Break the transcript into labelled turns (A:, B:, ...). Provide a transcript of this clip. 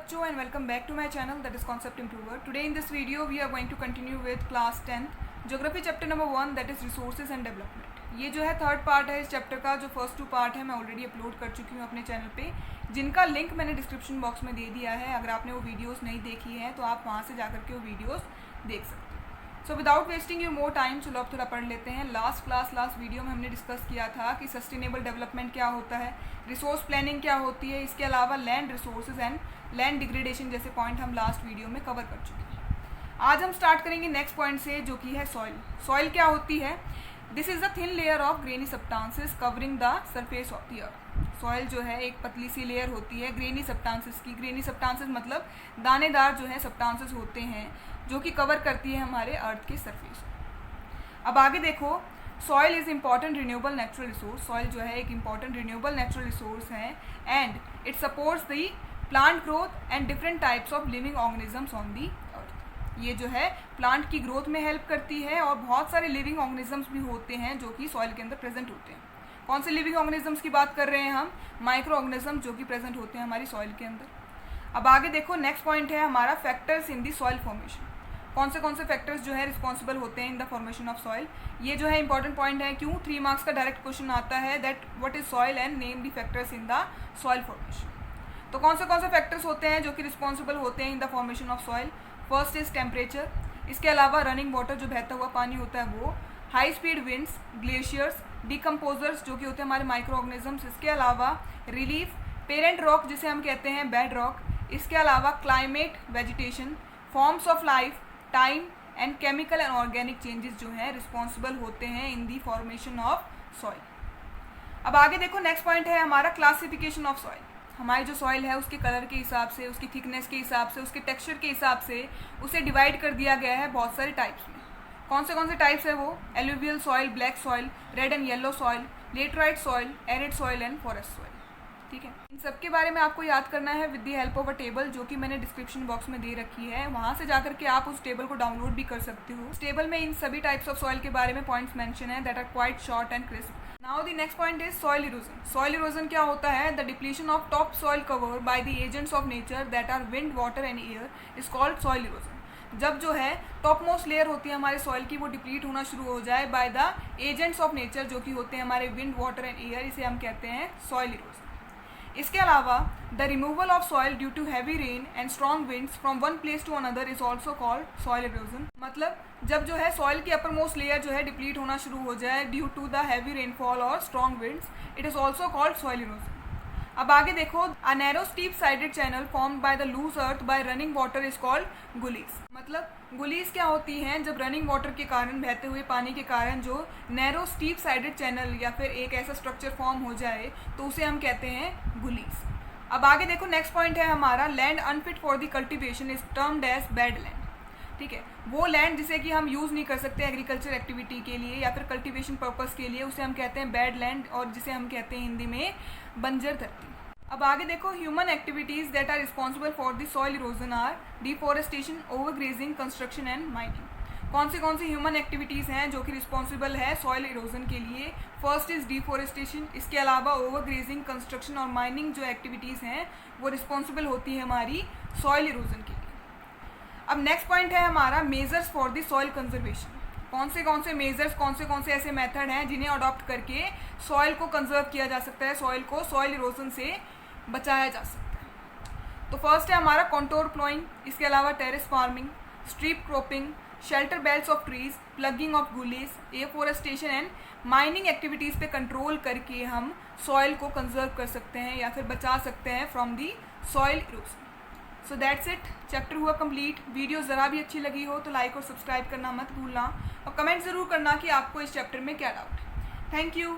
A: बच्चों and welcome back to my channel, that is Concept Improver. Today in this video we are going to continue with class 10th Geography chapter number 1, that is Resources and Development. ये जो है third part है इस chapter का। जो first two part है मैं already upload कर चुकी हूँ अपने चैनल पे, जिनका लिंक मैंने डिस्क्रिप्शन बॉक्स में दे दिया है। अगर आपने वो वीडियोस नहीं देखी है तो आप वहाँ से जाकर के वो वीडियोस देख सकते हो। So without wasting you more time, चलो अब थोड़ा पढ़ लेते हैं। लास्ट वीडियो में हमने डिस्कस किया था कि सस्टेनेबल डेवलपमेंट क्या होता है, रिसोर्स प्लानिंग क्या होती है, इसके अलावा land resources and land degradation जैसे पॉइंट हम लास्ट वीडियो में कवर कर चुके हैं। आज हम स्टार्ट करेंगे नेक्स्ट पॉइंट से, जो कि है सॉइल। सॉइल क्या होती है? This is the thin layer of granny substances covering the surface of the earth. Soil जो है एक पतली सी लेयर होती है ग्रेनी सब्सटेंसेस की। ग्रेनी सब्सटेंसेस मतलब दानेदार जो है सब्सटेंसेस होते हैं जो कि कवर करती है हमारे अर्थ के सरफेस। अब आगे देखो, soil is important renewable natural resource. Soil जो है एक इम्पॉर्टेंट रिन्यूएबल नेचुरल रिसोर्स है and it supports the plant growth and different types of living organisms on the earth. ये जो है प्लांट की ग्रोथ में हेल्प करती है और बहुत सारे लिविंग ऑर्गेनिजम्स भी होते हैं जो कि सॉइल के अंदर प्रेजेंट होते हैं। कौन से लिविंग ऑर्गेनिजम्स की बात कर रहे हैं हम? माइक्रो ऑर्गेनिज्म जो कि प्रेजेंट होते हैं हमारी सॉइल के अंदर। अब आगे देखो, नेक्स्ट पॉइंट है हमारा factors in the soil formation. कौन से फैक्टर्स जो है रिस्पॉन्सिबल होते हैं in the formation of soil. ये जो है इंपॉर्टेंट पॉइंट है। क्यों? 3 मार्क्स का डायरेक्ट क्वेश्चन आता है that what is soil and name the factors in the soil formation. तो कौन से फैक्टर्स होते हैं जो कि रिस्पॉन्सिबल होते हैं in the formation of soil? First is temperature, इसके अलावा रनिंग वाटर जो बहता हुआ पानी होता है वो, high speed winds, glaciers, decomposers जो कि होते हैं हमारे माइक्रो ऑर्गेनिजम्स, इसके अलावा रिलीफ, पेरेंट रॉक जिसे हम कहते हैं बेड रॉक, इसके अलावा climate, vegetation, forms of life, time and chemical and organic changes जो हैं रिस्पॉन्सिबल होते हैं इन दी फॉर्मेशन ऑफ सॉइल। अब आगे देखो, नेक्स्ट पॉइंट है हमारा क्लासिफिकेशन ऑफ सॉइल। हमारी जो सॉइल है उसके कलर के हिसाब से, उसकी थिकनेस के हिसाब से, उसके टेक्सचर के हिसाब से उसे डिवाइड कर दिया गया है बहुत सारे टाइप्स में। कौन से टाइप्स है वो? Alluvial soil, black soil, red and yellow soil, laterite soil, arid soil and forest soil. ठीक है, इन सब के बारे में आपको याद करना है with the help of a table जो कि मैंने डिस्क्रिप्शन बॉक्स में दे रखी है। वहाँ से जाकर के आप उस टेबल को डाउनलोड भी कर सकते हो। इस टेबल में इन सभी टाइप्स ऑफ सॉइल के बारे में पॉइंट्स मेंशन है that are quite short and crisp. Now the next point is soil erosion. Soil erosion क्या होता है? The depletion of top soil cover by the agents of nature that are wind, water and air is called soil erosion. जब जो है top most layer होती है हमारे soil की वो डिप्लीट होना शुरू हो जाए bye the agents of nature जो कि होते हैं हमारे विंड, वाटर एंड एयर, इसे हम कहते हैं सॉइल इरोजन। इसके अलावा the removal of soil due to heavy rain and strong winds from one place to another is also called soil erosion. मतलब जब जो है सॉइल की अपर मोस्ट लेयर जो है डिप्लीट होना शुरू हो जाए due to the heavy rainfall और strong winds, it is also called soil erosion. अब आगे देखो, a narrow steep sided channel formed by the loose earth by running water is called gullies. मतलब गुलीज क्या होती हैं? जब रनिंग वाटर के कारण, बहते हुए पानी के कारण जो नैरो स्टीप साइडेड चैनल या फिर एक ऐसा स्ट्रक्चर फॉर्म हो जाए तो उसे हम कहते हैं गुलीज। अब आगे देखो, नेक्स्ट पॉइंट है हमारा land unfit for the cultivation is termed as bad land. ठीक है, वो लैंड जिसे कि हम यूज़ नहीं कर सकते एग्रीकल्चर एक्टिविटी के लिए या फिर कल्टीवेशन पर्पस के लिए, उसे हम कहते हैं बैड लैंड और जिसे हम कहते हैं हिंदी में बंजर धरती। अब आगे देखो, human activities that are responsible for the soil erosion are deforestation, overgrazing, construction and mining. कौन सी ह्यूमन एक्टिविटीज़ हैं जो कि रिस्पॉन्सिबल है सॉइल इरोजन के लिए? फर्स्ट इज़ डिफॉरेस्टेशन, इसके अलावा ओवरग्रेजिंग, कंस्ट्रक्शन और माइनिंग जो एक्टिविटीज़ हैं वो रिस्पॉन्सिबल होती है हमारी सॉइल इरोजन के लिए। अब नेक्स्ट पॉइंट है हमारा measures for the soil conservation. कौन से मेजर्स, कौन से ऐसे मेथड हैं जिन्हें अडॉप्ट करके सॉइल को कंजर्व किया जा सकता है, सॉइल को सॉइल इरोजन से बचाया जा सकता है। तो फर्स्ट है हमारा कॉन्टोर प्लॉइंग, इसके अलावा terrace farming, strip cropping, shelter belts of trees, plugging of gullies, afforestation and mining activities पे कंट्रोल करके हम सॉइल को कंजर्व कर सकते हैं या फिर बचा सकते हैं from the soil erosion. So that's it, chapter हुआ कंप्लीट। वीडियो ज़रा भी अच्छी लगी हो तो लाइक और सब्सक्राइब करना मत भूलना और कमेंट ज़रूर करना कि आपको इस चैप्टर में क्या डाउट है। Thank you.